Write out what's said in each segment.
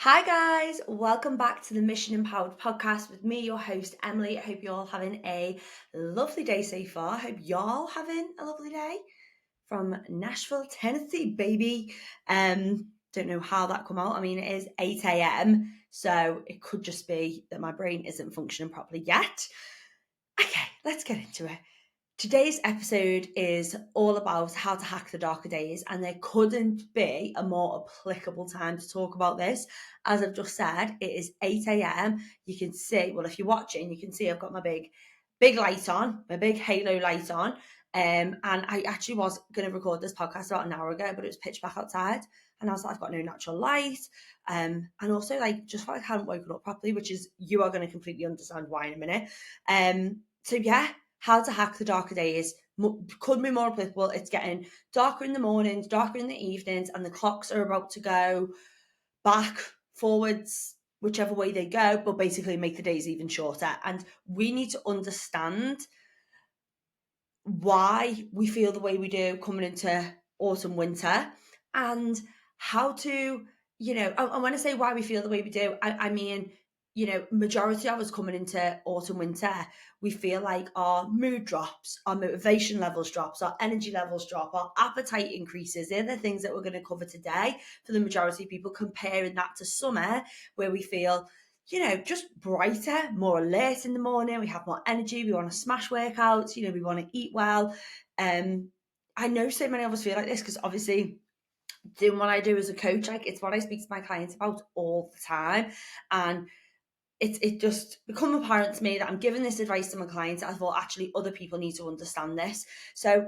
Hi guys, welcome back to the Mission Empowered podcast with me, your host Emily. I hope you're all having a lovely day so far. I hope y'all having a lovely day from Nashville, Tennessee, baby. Don't know how that come out. I mean, it is 8 a.m. So it could just be that my brain isn't functioning properly yet. Okay, let's get into it. Today's episode is all about how to hack the darker days, and there couldn't be a more applicable time to talk about this. As I've just said, it is 8 a.m. You can see, well, if you're watching, you can see I've got my big light on, my big halo light on. And I actually was going to record this podcast about an hour ago, but it was pitch black outside, and I was like, I've got no natural light. And also, like, just felt like I hadn't woken up properly, which is, you are going to completely understand why in a minute. So yeah, how to hack the darker days could be more applicable. It's getting darker in the mornings, darker in the evenings, and the clocks are about to go back, forwards, whichever way they go, but basically make the days even shorter. And we need to understand why we feel the way we do coming into autumn, winter, and how to, and when I say why we feel the way we do, I mean, majority of us coming into autumn, winter, we feel like our mood drops, our motivation levels drops, our energy levels drop, our appetite increases. They're the things that we're going to cover today for the majority of people, comparing that to summer, where we feel just brighter, more alert in the morning. We have more energy. We want to smash workouts. We want to eat well. I know so many of us feel like this because obviously doing what I do as a coach, like it's what I speak to my clients about all the time. And it just become apparent to me that I'm giving this advice to my clients. I thought actually other people need to understand this. So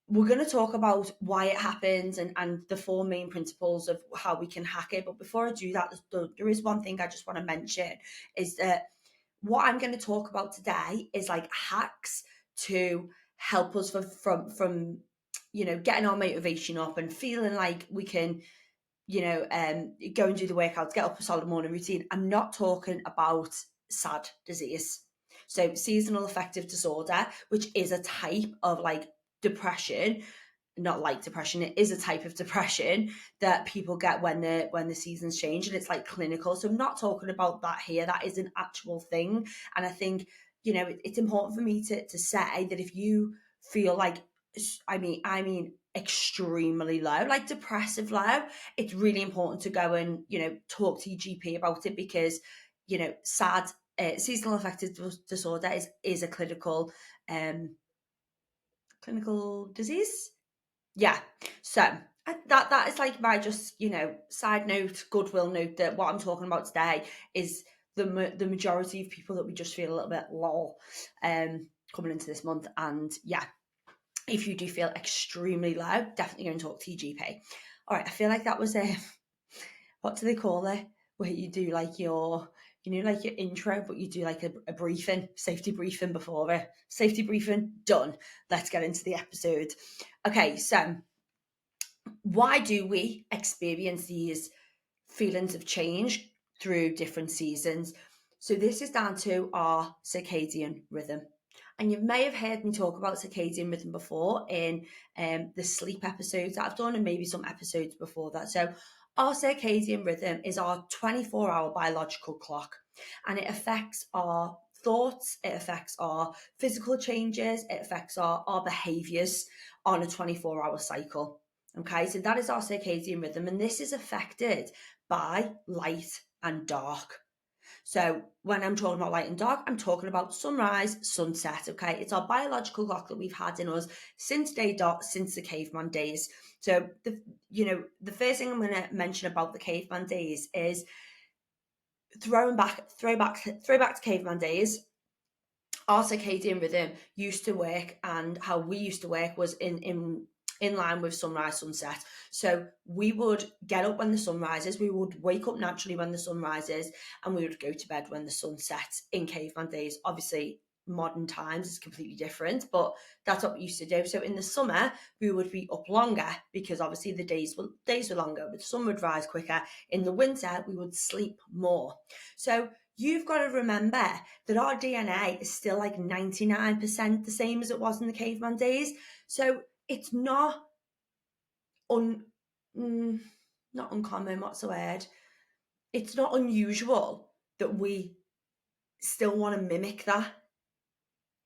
we're going to talk about why it happens and the four main principles of how we can hack it. But before I do that, there is one thing I just want to mention is that what I'm going to talk about today is like hacks to help us from getting our motivation up and feeling like we can go and do the workouts, get up a solid morning routine. I'm not talking about SAD disease. So seasonal affective disorder, which is a type of like depression, not like depression, it is a type of depression that people get when the seasons change, and it's like clinical. So I'm not talking about that here. That is an actual thing. And I think, it's important for me to say that if you feel like, I mean extremely low, like depressive low, it's really important to go and, talk to your GP about it, because, SAD, seasonal affective disorder is a clinical disease. Yeah. So that is like my just, side note, goodwill note, that what I'm talking about today is the majority of people that we just feel a little bit low coming into this month. And yeah, if you do feel extremely low, definitely go and talk to your GP. All right, I feel like that was a what do they call it? Where you do like like your intro, but you do like a briefing, safety briefing before it. Safety briefing done. Let's get into the episode. Okay, so why do we experience these feelings of change through different seasons? So this is down to our circadian rhythm. And you may have heard me talk about circadian rhythm before in the sleep episodes that I've done, and maybe some episodes before that. So our circadian rhythm is our 24-hour biological clock, and it affects our thoughts, it affects our physical changes, it affects our behaviors on a 24-hour cycle. Okay, so that is our circadian rhythm, and this is affected by light and dark. So when I'm talking about light and dark, I'm talking about sunrise, sunset. Okay, it's our biological clock that we've had in us since day dot, since the caveman days. So the first thing I'm going to mention about the caveman days is throwback to caveman days. Our circadian rhythm used to work, and how we used to work was in line with sunrise, sunset. So we would get up when the sun rises, we would wake up naturally when the sun rises, and we would go to bed when the sun sets in caveman days. Obviously, modern times is completely different, but that's what we used to do. So in the summer, we would be up longer because obviously the days were longer, but the sun would rise quicker. In the winter, we would sleep more. So you've got to remember that our DNA is still like 99% the same as it was in the caveman days. So it's un, not uncommon, what's the word? it's not unusual that we still want to mimic that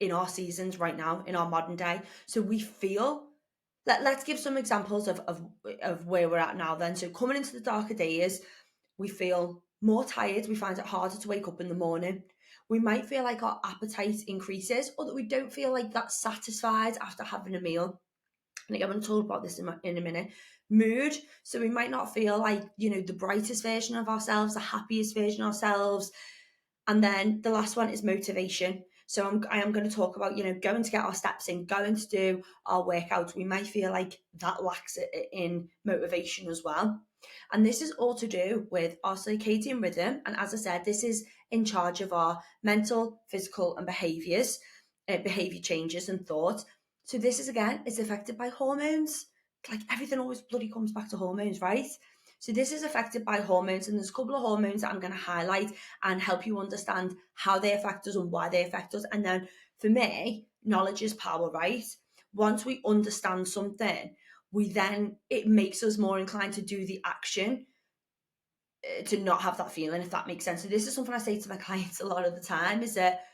in our seasons right now, in our modern day. So we feel, let's give some examples of where we're at now then. So coming into the darker days, we feel more tired. We find it harder to wake up in the morning. We might feel like our appetite increases, or that we don't feel like that satisfied after having a meal. And again, I'm going to talk about this in a minute. Mood. So we might not feel like, the brightest version of ourselves, the happiest version of ourselves. And then the last one is motivation. So I am going to talk about, going to get our steps in, going to do our workouts. We might feel like that lacks in motivation as well. And this is all to do with our circadian rhythm. And as I said, this is in charge of our mental, physical, and behavior changes and thoughts. So this is affected by hormones. Like everything always bloody comes back to hormones, right? So this is affected by hormones, and there's a couple of hormones that I'm going to highlight and help you understand how they affect us and why they affect us. And then for me, knowledge is power, right? Once we understand something, it makes us more inclined to do the action, to not have that feeling, if that makes sense. So this is something I say to my clients a lot of the time, is that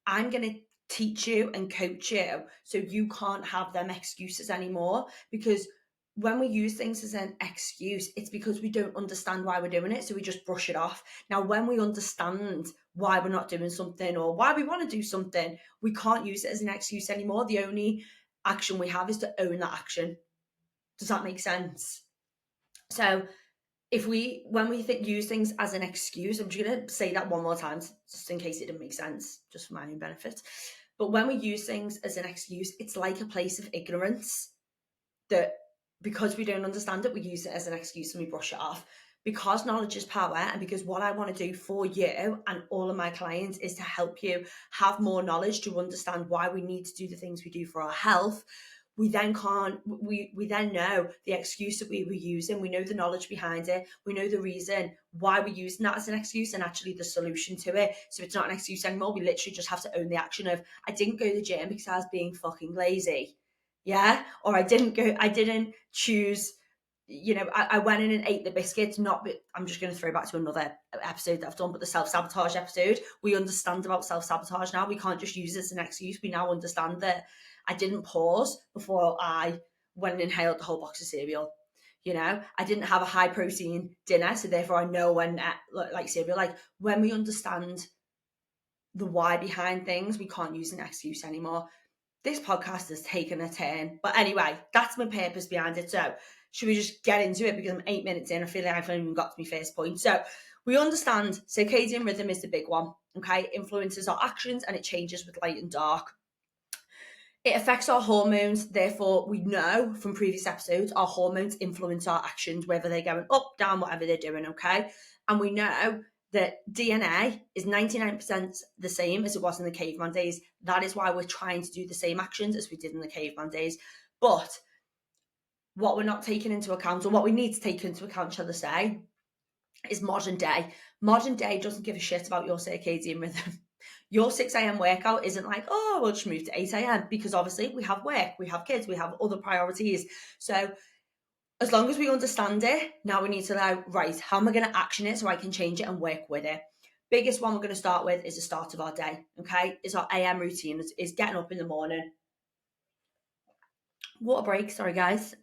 I'm going to teach you and coach you so you can't have them excuses anymore. Because when we use things as an excuse, it's because we don't understand why we're doing it, so we just brush it off. Now, when we understand why we're not doing something or why we want to do something, we can't use it as an excuse anymore. The only action we have is to own that action. Does that make sense? So when we use things as an excuse, I'm just going to say that one more time, just in case it didn't make sense, just for my own benefit. But when we use things as an excuse, it's like a place of ignorance, that because we don't understand it, we use it as an excuse and we brush it off. Because knowledge is power, and because what I want to do for you and all of my clients is to help you have more knowledge to understand why we need to do the things we do for our health, we then know the excuse that we were using. We know the knowledge behind it. We know the reason why we're using that as an excuse, and actually the solution to it. So it's not an excuse anymore. We literally just have to own the action of, I didn't go to the gym because I was being fucking lazy. Yeah. Or I didn't choose, I went in and ate the biscuits, I'm just going to throw back to another episode that I've done, but the self-sabotage episode. We understand about self-sabotage now. We can't just use it as an excuse. We now understand that I didn't pause before I went and inhaled the whole box of cereal. I didn't have a high protein dinner, so therefore I know when, like cereal, like when we understand the why behind things, we can't use an excuse anymore. This podcast has taken a turn. But anyway, that's my purpose behind it. So should we just get into it? Because I'm 8 minutes in. I feel like I haven't even got to my first point. So we understand circadian rhythm is the big one. Okay. It influences our actions and it changes with light and dark. It affects our hormones. Therefore, we know from previous episodes, our hormones influence our actions, whether they're going up, down, whatever they're doing. Okay. And we know that DNA is 99% the same as it was in the caveman days. That is why we're trying to do the same actions as we did in the caveman days. But what we're not taking into account, or what we need to take into account, shall I say, is modern day. Modern day doesn't give a shit about your circadian rhythm. Your 6 a.m. workout isn't like, oh, we'll just move to 8 a.m. because obviously we have work, we have kids, we have other priorities. So as long as we understand it, now we need to know, right, how am I going to action it so I can change it and work with it? Biggest one we're going to start with is the start of our day, okay? Is our AM routine, is getting up in the morning. Water break, sorry guys.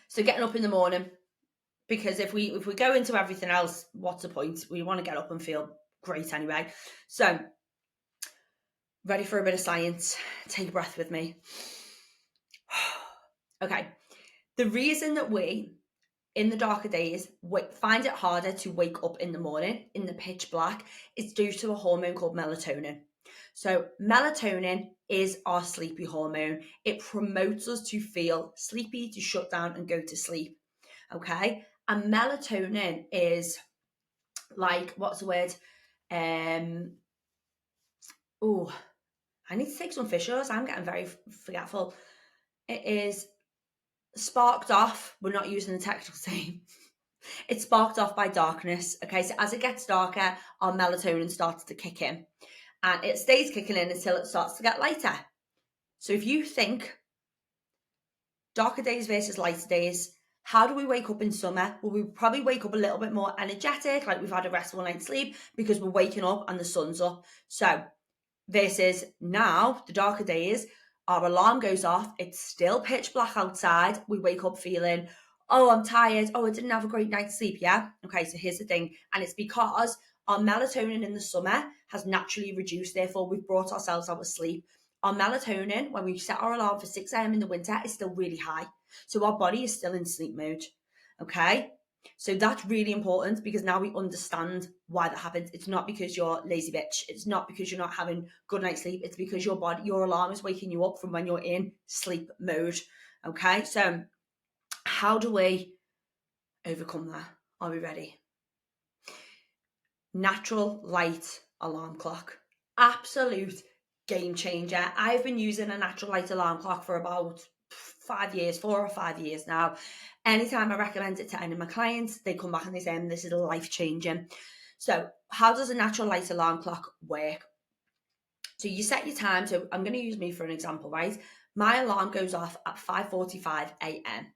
So getting up in the morning, because if we go into everything else, what's the point? We want to get up and feel great anyway. So ready for a bit of science? Take a breath with me. Okay. The reason that we, in the darker days, find it harder to wake up in the morning in the pitch black is due to a hormone called melatonin. So melatonin is our sleepy hormone. It promotes us to feel sleepy, to shut down and go to sleep. Okay. And melatonin is like, what's the word? I need to take some fish oils. I'm getting very forgetful. It is sparked off. We're not using the technical term. It's sparked off by darkness. Okay, so as it gets darker, our melatonin starts to kick in. And it stays kicking in until it starts to get lighter. So if you think darker days versus lighter days, How do we wake up in summer? Well, we probably wake up a little bit more energetic, like we've had a restful night's sleep, because we're waking up and the sun's up. So versus now, the darker days, our alarm goes off, it's still pitch black outside, we wake up feeling, oh, I'm tired, oh, I didn't have a great night's sleep, yeah? Okay, so here's the thing, and it's because our melatonin in the summer has naturally reduced, therefore we've brought ourselves out of sleep. Our melatonin, when we set our alarm for 6 a.m. in the winter, is still really high. So our body is still in sleep mode, okay? So that's really important because now we understand why that happens. It's not because you're lazy bitch. It's not because you're not having good night's sleep. It's because your body, your alarm is waking you up from when you're in sleep mode. Okay, so how do we overcome that? Are we ready? Natural light alarm clock. Absolute game changer. I've been using a natural light alarm clock for about 5 years, 4 or 5 years now. Anytime I recommend it to any of my clients, they come back and they say, this is life changing. So how does a natural light alarm clock work? So you set your time. So I'm going to use me for an example, right? My alarm goes off at 5:45 a.m.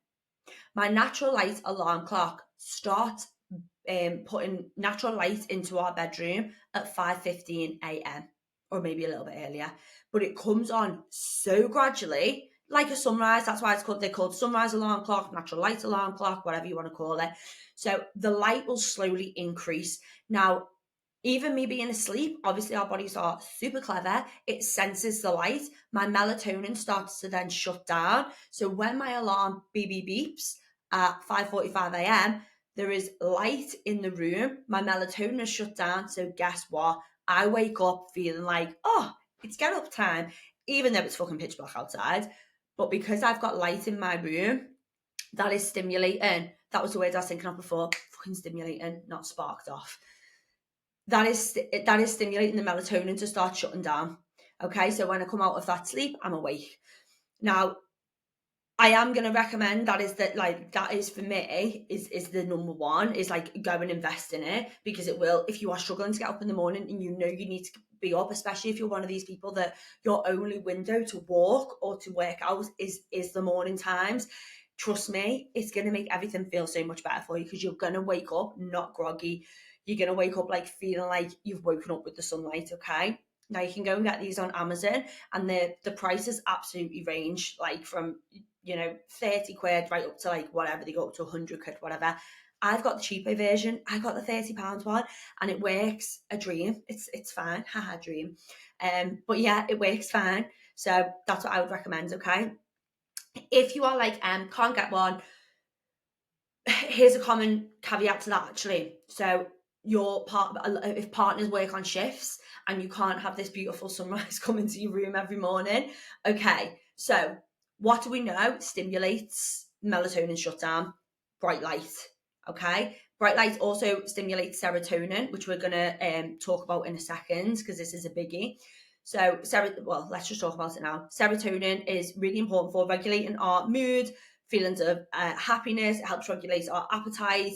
My natural light alarm clock starts putting natural light into our bedroom at 5:15 a.m. or maybe a little bit earlier, but it comes on so gradually, like a sunrise. That's why they're called sunrise alarm clock, natural light alarm clock, whatever you want to call it. So the light will slowly increase. Now, even me being asleep, obviously our bodies are super clever. It senses the light. My melatonin starts to then shut down. So when my alarm beeps at 5:45 a.m., there is light in the room. My melatonin is shut down. So guess what? I wake up feeling like, oh, it's get up time, even though it's fucking pitch black outside. But because I've got light in my room, that is stimulating. That was the word I was thinking of before. Fucking stimulating, not sparked off. That is stimulating the melatonin to start shutting down. Okay, so when I come out of that sleep, I'm awake. Now, I am going to recommend that is for me is the number one, is like go and invest in it, because it will, if you are struggling to get up in the morning and you know you need to be up, especially if you're one of these people that your only window to walk or to work out is the morning times. Trust me, it's going to make everything feel so much better for you, because you're going to wake up not groggy. You're going to wake up like feeling like you've woken up with the sunlight, okay? Now you can go and get these on Amazon, and the prices absolutely range, like from 30 quid right up to like whatever, they go up to 100 quid, whatever. I've got the cheaper version. I got the £30 one, and it works a dream. It's fine. Haha, dream. But yeah, it works fine. So that's what I would recommend, okay? If you are like, can't get one, here's a common caveat to that actually. So if partners work on shifts and you can't have this beautiful sunrise come into your room every morning, okay, so what do we know stimulates melatonin shutdown? Bright light. Okay, bright light also stimulates serotonin, which we're going to talk about in a second, because this is a biggie. So let's just talk about it now. Serotonin is really important for regulating our mood, feelings of happiness. It helps regulate our appetite,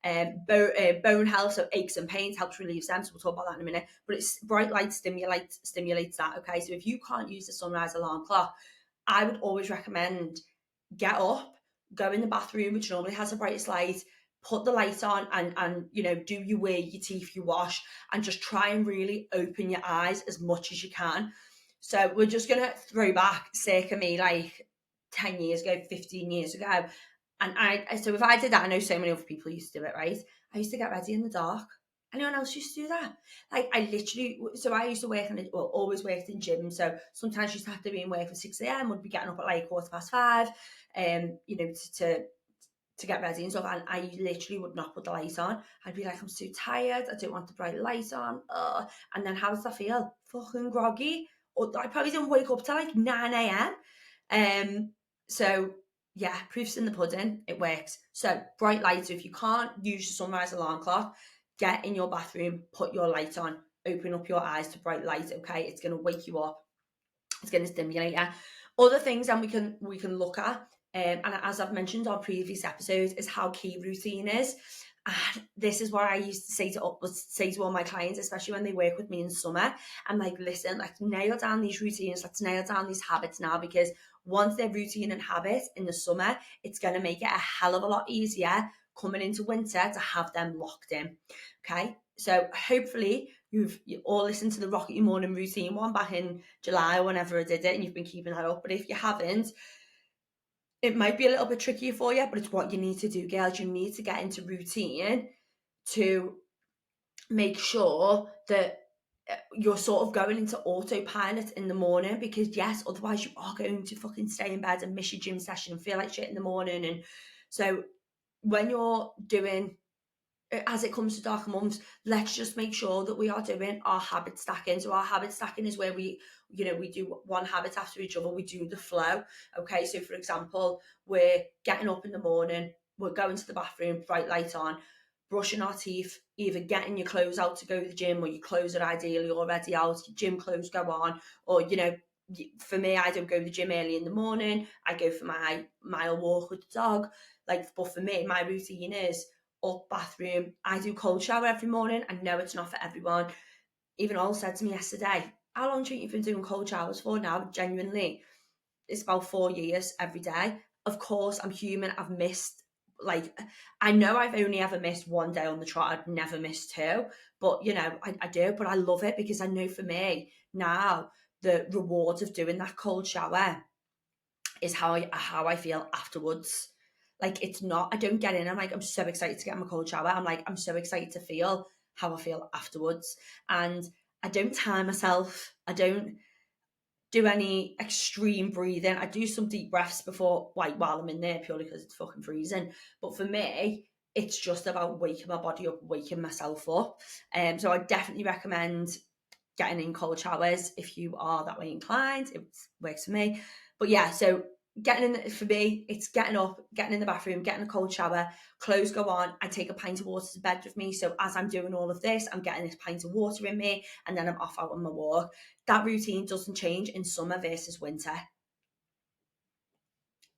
bone health, so aches and pains, helps relieve them. So we'll talk about that in a minute. But it's bright light stimulates that. Okay, so if you can't use the sunrise alarm clock, I would always recommend get up, go in the bathroom, which normally has the brightest light, put the light on, and do your wear, your teeth, your wash, and just try and really open your eyes as much as you can. So we're just gonna throw back circa me like 10 years ago, 15 years ago. And so if I did that, I know so many other people used to do it, right? I used to get ready in the dark. Anyone else used to do that? Like I used to work always worked in gym. So sometimes used to have to be in work at 6 a.m. Would be getting up at like 5:15, to get ready and stuff. And I literally would not put the light on. I'd be like, I'm so tired. I don't want the bright light on. And then how does that feel? Fucking groggy. Or I probably didn't wake up till like 9 a.m. So yeah, proof's in the pudding. It works. So bright lights. So if you can't use the sunrise alarm clock, get in your bathroom, put your light on, open up your eyes to bright light. Okay, it's going to wake you up. It's going to stimulate you. Other things that we can look at, and as I've mentioned on previous episodes, is how key routine is. And this is what I used to say to all my clients, especially when they work with me in summer. I'm like, listen, let's nail down these routines. Let's nail down these habits now, because once their routine and habit in the summer, it's going to make it a hell of a lot easier coming into winter to have them locked in. Okay, so hopefully you all listened to the Rocket Your Morning Routine one back in July or whenever I did it, and you've been keeping that up. But if you haven't, it might be a little bit trickier for you, but it's what you need to do, girls. You need to get into routine to make sure that you're sort of going into autopilot in the morning, because yes, otherwise you are going to fucking stay in bed and miss your gym session and feel like shit in the morning. And so when you're doing, as it comes to darker months, let's just make sure that we are doing our habit stacking. So our habit stacking is where we do one habit after each other. We do the flow. Okay, so for example, we're getting up in the morning, we're going to the bathroom, bright light on, brushing our teeth, either getting your clothes out to go to the gym, or your clothes are ideally already out, your gym clothes go on, or for me, I don't go to the gym early in the morning. I go for my mile walk with the dog. But for me, my routine is up, bathroom. I do cold shower every morning. I know it's not for everyone. Even All said to me yesterday, how long do you think you've been doing cold showers for now? Genuinely, it's about 4 years every day. Of course, I'm human. I've missed, I know I've only ever missed one day on the trot. I'd never missed two. But, I do. But I love it because I know for me now, the rewards of doing that cold shower is how I feel afterwards. Like, it's not, I don't get in, I'm so excited to get my cold shower. I'm so excited to feel how I feel afterwards. And I don't time myself. I don't do any extreme breathing. I do some deep breaths before, while I'm in there, purely because it's fucking freezing. But for me, it's just about waking my body up, waking myself up. So I definitely recommend getting in cold showers if you are that way inclined. It works for me. But yeah, so for me, it's getting up, getting in the bathroom, getting a cold shower, clothes go on, I take a pint of water to bed with me. So as I'm doing all of this, I'm getting this pint of water in me, and then I'm off out on my walk. That routine doesn't change in summer versus winter.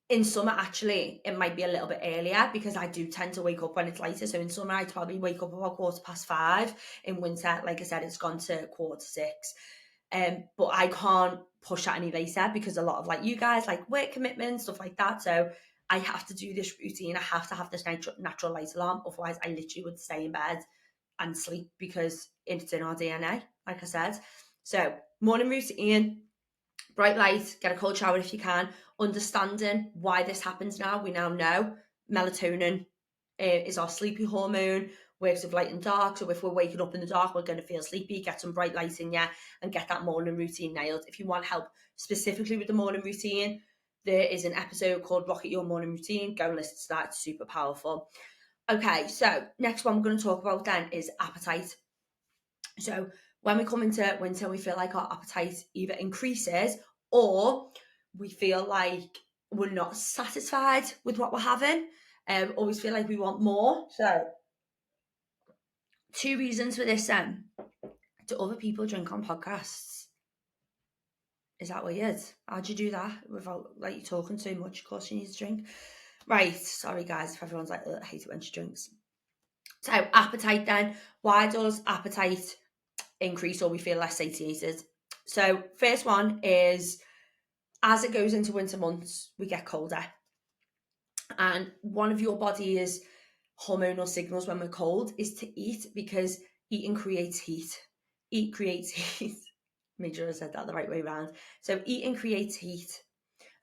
In summer, actually, it might be a little bit earlier because I do tend to wake up when it's lighter. So in summer, I probably wake up about 5:15. In winter, like I said, it's gone to 5:45. But I can't push that any later because a lot of you guys work commitments, stuff like that. So I have to do this routine. I have to have this natural light alarm. Otherwise, I literally would stay in bed and sleep because it's in our DNA, like I said. So morning routine, bright light, get a cold shower if you can. Understanding why this happens now. We now know melatonin is our sleepy hormone, works with light and dark. So if we're waking up in the dark, we're going to feel sleepy. Get some bright light in you and get that morning routine nailed. If you want help specifically with the morning routine, there is an episode called Rocket Your Morning Routine. Go and listen to that. It's super powerful. Okay, so next one we're going to talk about then is appetite. So when we come into winter, we feel like our appetite either increases or we feel like we're not satisfied with what we're having. Always feel like we want more. So 2 reasons for this then. Do other people drink on podcasts? Is that weird? How'd you do that without you talking too much? Of course you need to drink. Right, sorry guys if everyone's I hate it when she drinks. So appetite then. Why does appetite increase or we feel less satiated? So first one is, as it goes into winter months, we get colder. And one of your body's hormonal signals when we're cold is to eat, because eating creates heat. Eat creates heat. Made sure I said that the right way around. So eating creates heat.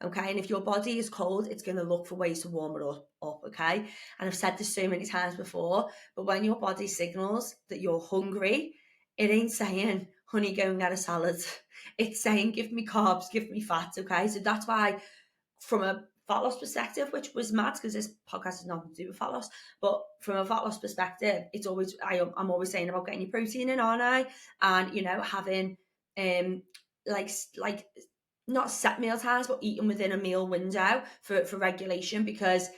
Okay, and if your body is cold, it's going to look for ways to warm it up, okay? And I've said this so many times before, but when your body signals that you're hungry, it ain't saying, honey, go and get a salad. It's saying, give me carbs, give me fats, okay? So that's why, from a fat loss perspective, which was mad because this podcast has nothing to do with fat loss, but from a fat loss perspective, it's always, I'm always saying about getting your protein in, aren't I? And, having, like not set meal times, but eating within a meal window for regulation, because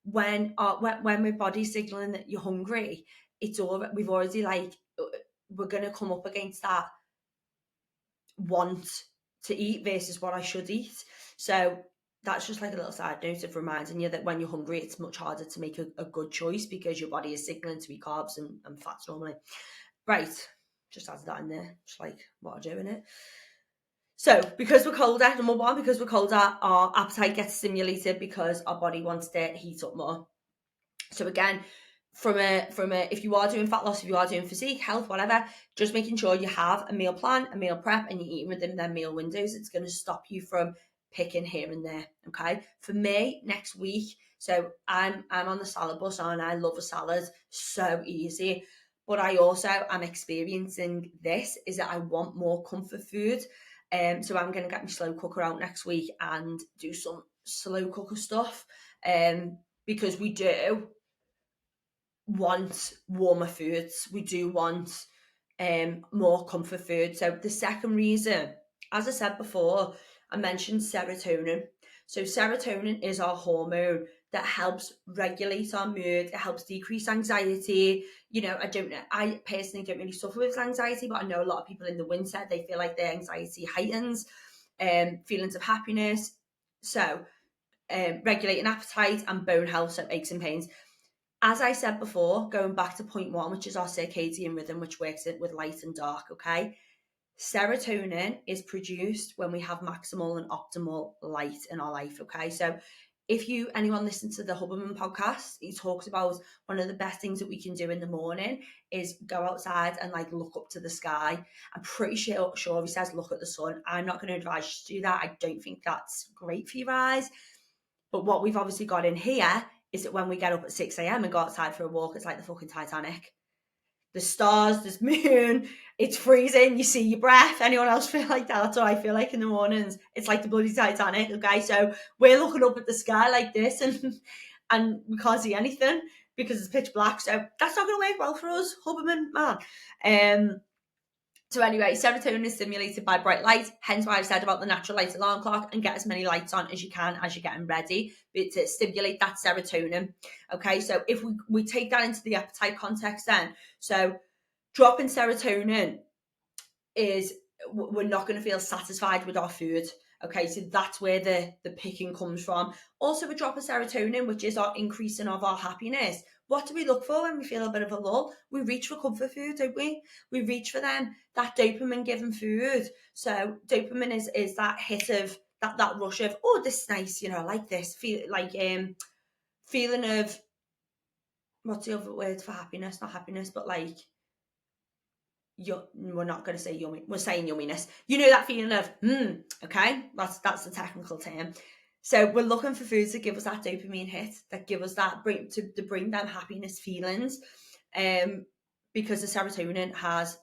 when we're body signaling that you're hungry, we've already we're going to come up against that want to eat versus what I should eat. So that's just a little side note of reminding you that when you're hungry, it's much harder to make a good choice because your body is signaling to eat carbs and fats normally. Right, just added that in there, just what I do in it. So because we're colder, number one, because we're colder, our appetite gets stimulated because our body wants to heat up more. So again, from a if you are doing fat loss, if you are doing physique, health, whatever, just making sure you have a meal plan, a meal prep, and you're eating within their meal windows. It's going to stop you from picking here and there. Okay. For me, next week, so I'm on the salad bus and I love a salad. So easy. But I also am experiencing this is that I want more comfort food. So I'm gonna get my slow cooker out next week and do some slow cooker stuff. Because we do want warmer foods. We do want more comfort food. So the second reason, as I said before, I mentioned serotonin. So serotonin is our hormone that helps regulate our mood. It helps decrease anxiety. You know, I personally don't really suffer with anxiety, but I know a lot of people in the winter, they feel like their anxiety heightens, feelings of happiness. So regulating appetite and bone health, so aches and pains. As I said before, going back to point one, which is our circadian rhythm, which works with light and dark, okay? Serotonin is produced when we have maximal and optimal light in our life, okay? So if anyone listens to the Huberman podcast, he talks about one of the best things that we can do in the morning is go outside and like look up to the sky. I'm pretty sure he says look at the sun. I'm not going to advise you to do that. I don't think that's great for your eyes. But what we've obviously got in here is that when we get up at 6 a.m. and go outside for a walk, it's like the fucking Titanic. There's stars, there's moon, it's freezing, you see your breath. Anyone else feel like that? That's what I feel like in the mornings. It's like the bloody Titanic, okay? So we're looking up at the sky like this and we can't see anything because it's pitch black. So that's not going to work well for us, Huberman, man. So anyway, serotonin is stimulated by bright light, hence why I said about the natural light alarm clock, and get as many lights on as you can as you're getting ready to stimulate that serotonin. Okay, so if we take that into the appetite context then, so dropping serotonin is we're not going to feel satisfied with our food. Okay, so that's where the picking comes from. Also, a drop of serotonin, which is our increasing of our happiness. What do we look for when we feel a bit of a lull? We reach for comfort food, don't we? We reach for that dopamine given food. So dopamine is that hit of that rush of, oh, this is nice, you know, I like this. Feeling of, what's the other word for happiness? Not happiness, but like, we're not going to say yummy, we're saying yumminess. You know that feeling of okay, that's the technical term. So we're looking for foods that give us that dopamine hit, that give us that to bring them happiness feelings, because the serotonin has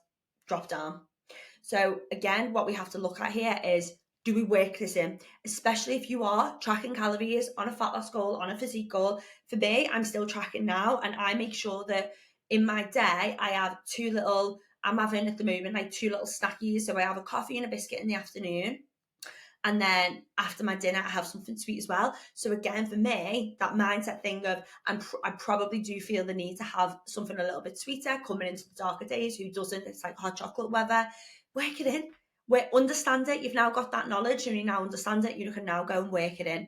dropped down. So again, what we have to look at here is, do we work this in? Especially if you are tracking calories on a fat loss goal, on a physique goal. For me, I'm still tracking now, and I make sure that in my day I have I'm having at the moment like 2 little snackies. So I have a coffee and a biscuit in the afternoon. And then after my dinner, I have something sweet as well. So again, for me, that mindset thing of I probably do feel the need to have something a little bit sweeter coming into the darker days. Who doesn't? It's like hot chocolate weather. Work it in. Understand it. You've now got that knowledge and you now understand it. You can now go and work it in.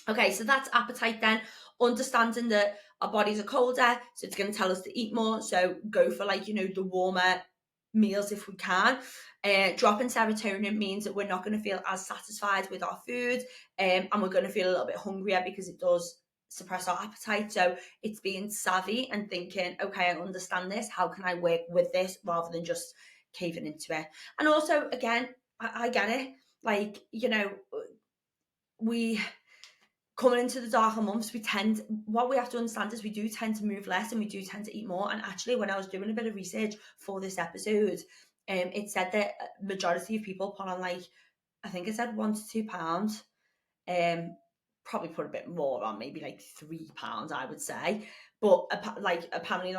Okay, so that's appetite then. Understanding that our bodies are colder, so it's going to tell us to eat more. So go for the warmer meals if we can. Dropping serotonin means that we're not going to feel as satisfied with our food, and we're going to feel a little bit hungrier because it does suppress our appetite. So it's being savvy and thinking, okay, I understand this. How can I work with this rather than just caving into it? And also, again, I get it. We coming into the darker months, what we have to understand is we do tend to move less and we do tend to eat more. And actually, when I was doing a bit of research for this episode, it said that majority of people put on I think it said 1 to 2 pounds. Probably put a bit more on, maybe like 3 pounds, I would say. But apparently,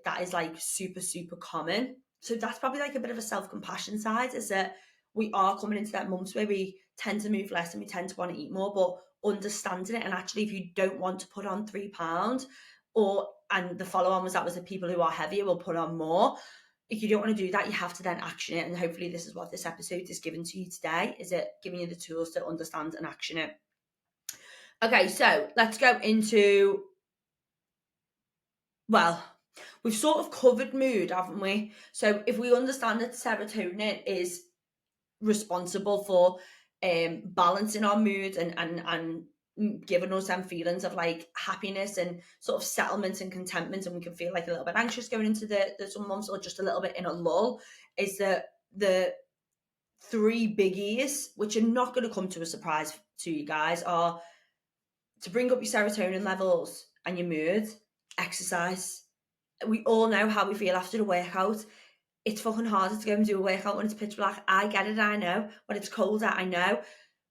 that is super, super common. So that's probably a bit of a self-compassion side, is that we are coming into that months where we tend to move less and we tend to want to eat more, but understanding it. And actually, if you don't want to put on 3 pounds, and the follow on was that the people who are heavier will put on more. If you don't want to do that, you have to then action it. And hopefully this is what this episode is giving to you today, is it giving you the tools to understand and action it. Okay, so let's go into, we've sort of covered mood, haven't we? So if we understand that serotonin is responsible for balancing our mood and giving us them feelings of like happiness and sort of settlement and contentment, and we can feel like a little bit anxious going into the some months, or just a little bit in a lull, is that the three biggies, which are not going to come to a surprise to you guys, are to bring up your serotonin levels and your mood: exercise. We all know how we feel after a workout. It's fucking harder to go and do a workout when it's pitch black. I get it, I know. When it's colder, I know.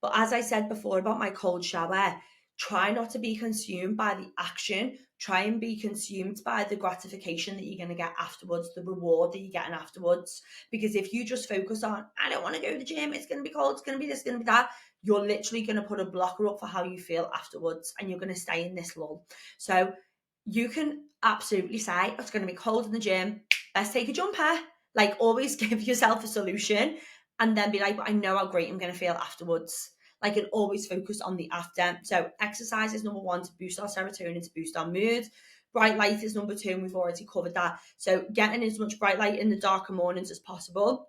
But as I said before about my cold shower, try not to be consumed by the action. Try and be consumed by the gratification that you're going to get afterwards, the reward that you're getting afterwards. Because if you just focus on, I don't want to go to the gym, it's going to be cold, it's going to be this, it's going to be that, you're literally going to put a blocker up for how you feel afterwards, and you're going to stay in this lull. So you can absolutely say, it's going to be cold in the gym, let's take a jumper. Like, always give yourself a solution, and then be like, but I know how great I'm going to feel afterwards. Like, and always focus on the after. So exercise is number one, to boost our serotonin, to boost our mood. Bright light is number two, and we've already covered that. So getting as much bright light in the darker mornings as possible,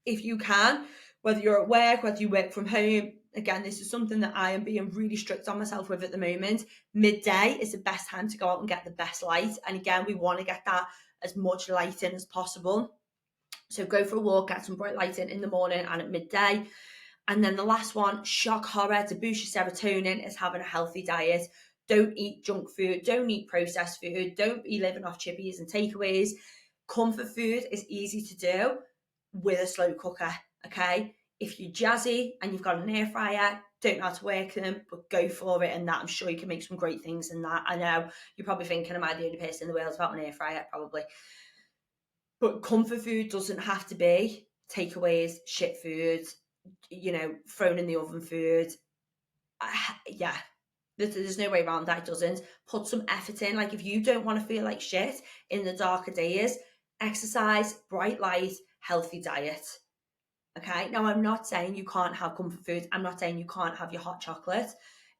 if you can, whether you're at work, whether you work from home. Again, this is something that I am being really strict on myself with at the moment. Midday is the best time to go out and get the best light. And again, we want to get that as much light in as possible. So go for a walk, get some bright light in the morning and at midday. And then the last one, shock horror, to boost your serotonin, is having a healthy diet. Don't eat junk food, don't eat processed food, don't be living off chippies and takeaways. Comfort food is easy to do with a slow cooker, okay? If you're jazzy and you've got an air fryer, don't know how to work them, but go for it. And that, I'm sure you can make some great things in that. I know you're probably thinking, am I the only person in the world without an air fryer? Probably. But comfort food doesn't have to be takeaways, shit food, thrown in the oven food. Yeah, there's no way around that. It doesn't. Put some effort in. Like, if you don't want to feel like shit in the darker days, exercise, bright light, healthy diet. Okay, now I'm not saying you can't have comfort food. I'm not saying you can't have your hot chocolate.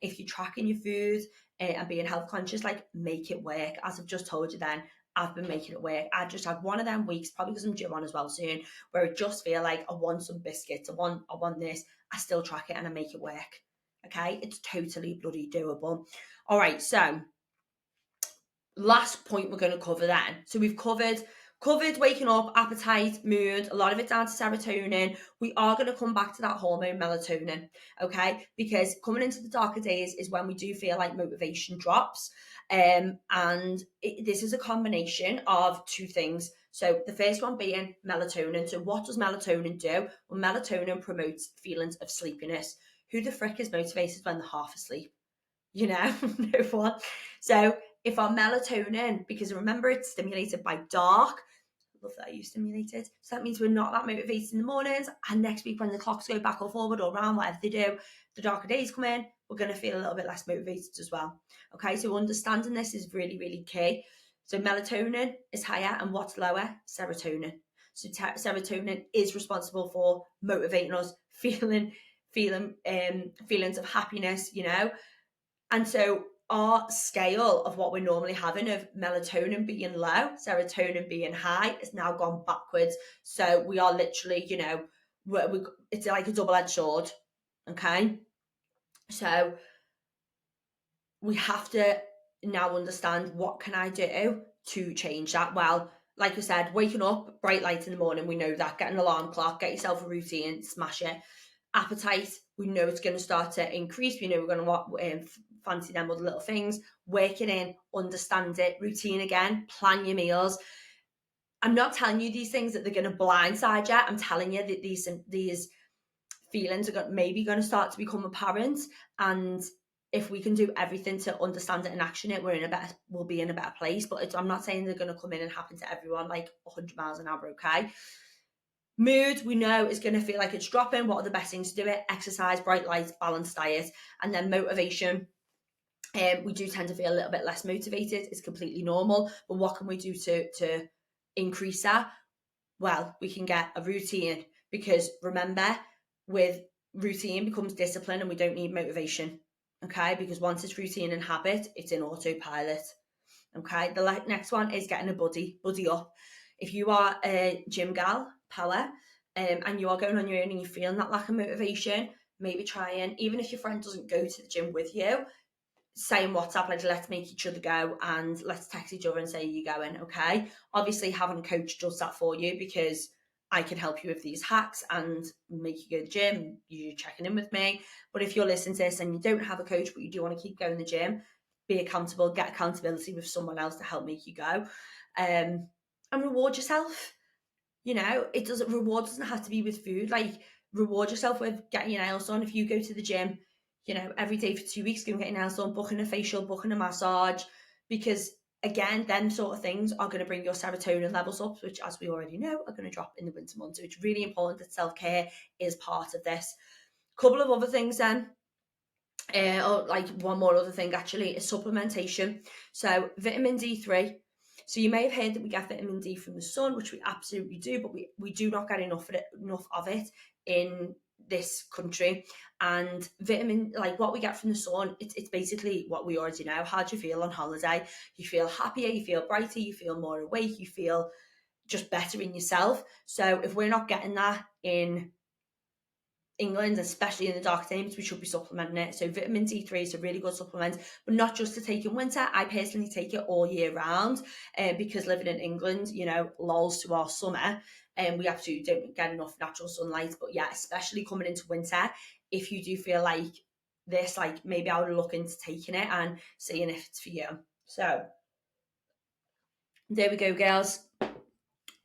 If you're tracking your food and being health conscious, like, make it work. As I've just told you then, I've been making it work. I just had one of them weeks, probably because I'm due on as well soon, where I just feel like I want some biscuits, I want this. I still track it and I make it work. Okay, it's totally bloody doable. All right, so last point we're going to cover then. So we've covered waking up, appetite, mood, a lot of it down to serotonin. We are going to come back to that hormone melatonin, okay? Because coming into the darker days is when we do feel like motivation drops. And this is a combination of two things. So the first one being melatonin. So what does melatonin do? Well, melatonin promotes feelings of sleepiness. Who the frick is motivated when they're half asleep? No one. So if our melatonin, because remember it's stimulated by dark, love that you stimulated, so that means we're not that motivated in the mornings, and next week when the clocks go back or forward or around, whatever they do, the darker days come in, we're going to feel a little bit less motivated as well. Okay, so understanding this is really, really key. So melatonin is higher, and what's lower? Serotonin. So serotonin is responsible for motivating us, feeling feelings of happiness, and so our scale of what we're normally having of melatonin being low, serotonin being high, has now gone backwards. So we are literally, it's like a double-edged sword. Okay. So we have to now understand, what can I do to change that? Well, like I said, waking up, bright light in the morning, we know that. Get an alarm clock, get yourself a routine, smash it. Appetite, we know it's going to start to increase. We know we're going to fancy them other little things. Work it in, understand it. Routine again, plan your meals. I'm not telling you these things that they're going to blindside you. I'm telling you that these feelings are maybe going to start to become apparent, and if we can do everything to understand it and action it, we'll be in a better place. But I'm not saying they're going to come in and happen to everyone like 100 miles an hour. Okay. Mood, we know, is going to feel like it's dropping. What are the best things to do it? Exercise, bright lights, balanced diet. And then motivation. We do tend to feel a little bit less motivated. It's completely normal. But what can we do to increase that? Well, we can get a routine, because remember, with routine becomes discipline, and we don't need motivation. Okay, because once it's routine and habit, it's in autopilot. Okay, the next one is getting a buddy up. If you are a gym gal, power, and you are going on your own and you're feeling that lack of motivation, maybe try and, even if your friend doesn't go to the gym with you, say in WhatsApp, like, let's make each other go and let's text each other and say you're going, okay? Obviously, having a coach does that for you because I can help you with these hacks and make you go to the gym, you're checking in with me. But if you're listening to this and you don't have a coach, but you do want to keep going to the gym, be accountable, get accountability with someone else to help make you go. And reward yourself. You know, reward doesn't have to be with food. Like, reward yourself with getting your nails done. If you go to the gym, you know, every day for 2 weeks, go and get your nails done, booking a facial, booking a massage, because again, them sort of things are going to bring your serotonin levels up, which, as we already know, are going to drop in the winter months. So it's really important that self-care is part of this. Couple of other things then, or like one more other thing actually, is supplementation. So vitamin D3. So you may have heard that we get vitamin D from the sun, which we absolutely do, but we do not get enough of it in this country. And vitamin, like what we get from the sun, it's basically what we already know. How do you feel on holiday? You feel happier, you feel brighter, you feel more awake, you feel just better in yourself. So if we're not getting that in England, especially in the dark times, we should be supplementing it. So vitamin D3 is a really good supplement, but not just to take in winter. I personally take it all year round, because living in England, you know, lulls to our summer, and we absolutely don't get enough natural sunlight. But yeah, especially coming into winter, if you do feel like this, like maybe I would look into taking it and seeing if it's for you. So there we go, girls.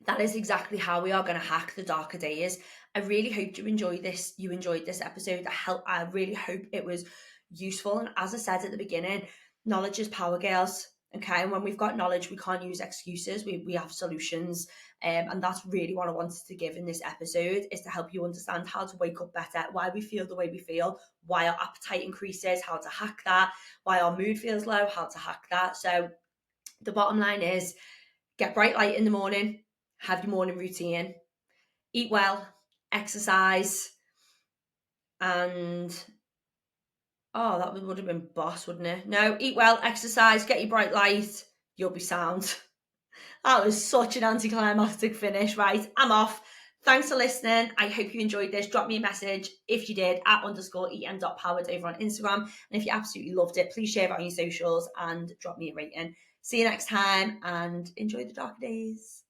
That is exactly how we are going to hack the darker days. I really hope you enjoyed this. You enjoyed this episode. I really hope it was useful. And as I said at the beginning, knowledge is power, girls. Okay, and when we've got knowledge, we can't use excuses. We have solutions, and that's really what I wanted to give in this episode, is to help you understand how to wake up better, why we feel the way we feel, why our appetite increases, how to hack that, why our mood feels low, how to hack that. So the bottom line is, get bright light in the morning, have your morning routine, eat well, exercise, and that would have been boss, wouldn't it? No, eat well, exercise, get your bright light, you'll be sound. That was such an anticlimactic finish. Right, I'm off. Thanks for listening. I hope you enjoyed this. Drop me a message if you did at @BUT over on Instagram. And if you absolutely loved it, please share it on your socials and drop me a rating. See you next time and enjoy the dark days.